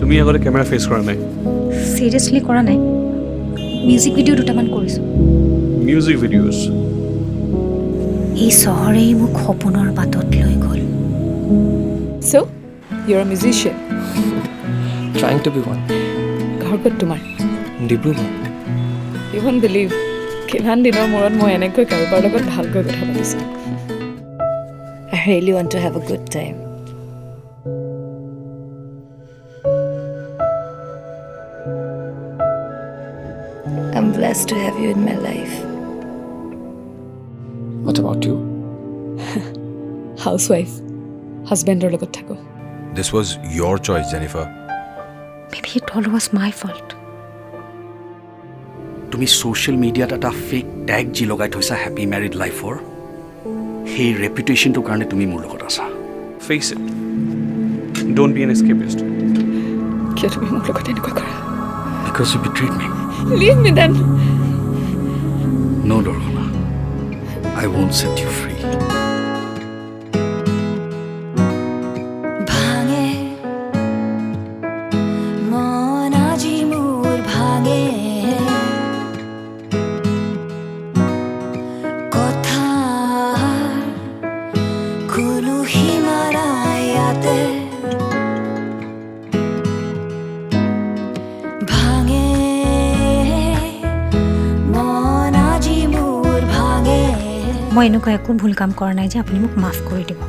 তুমি আগতে camera face কৰা নাই? সিৰিয়াছলি কৰা নাই। মিউজিক ভিডিঅ' দুটামান কৰিছোঁ। Music videos? এই চহৰেই মোক সপোনৰ বাটত লৈ গ'ল। So, you're a musician? Trying to be one. ঘৰ ক'ত তোমাৰ? ডিব্ৰুগড়। You won't believe, কিমান দিনৰ মূৰত মই এনেকৈ কাৰোবাৰ লগত ভালকৈ কথা পাতিছোঁ। I really want to have a good time. I'm blessed to have you in my life. What about you? Housewife. Husbandৰ লগত থাকো। This was your choice, Jennifer. Maybe it all was my fault. তুমি social মিডিয়াত এটা fake tag G লগাই থৈছা happy ম্যাৰিড লাইফৰ সেই ৰেপুটেশ্যনটোৰ কাৰণে তুমি মোৰ লগত আছা। Face it. Don't be an escapist. কিয় তুমি মোৰ লগত এনেকুৱা কৰা? Because you betrayed me. Leave me then. No, Dorona. I won't set you free. মই এনেকুৱা একো ভুল কাম কৰা নাই যে আপুনি মোক মাফ কৰি দিব।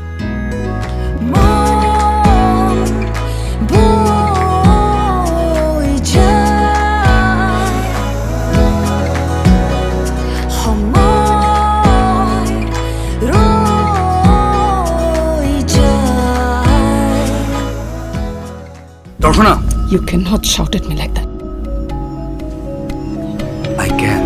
Dorona, You cannot shout at me like that. I can.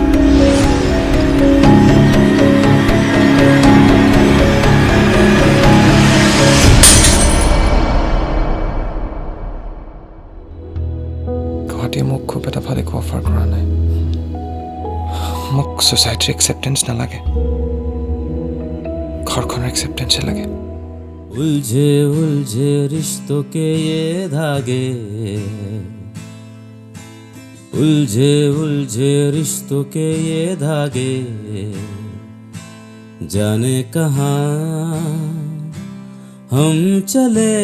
গুৱাহাটীয়ে মোক খুব এটা ভাল একো অফাৰ কৰা নাই। মোক ছ'চাইটিৰ একচেপ্টেঞ্চ নালাগে, ঘৰখনৰ একচেপ্টেঞ্চে লাগে। उलझे उलझे रिश्तों के ये धागे, उलझे उलझे रिश्तों के ये धागे, जाने कहाँ हम चले।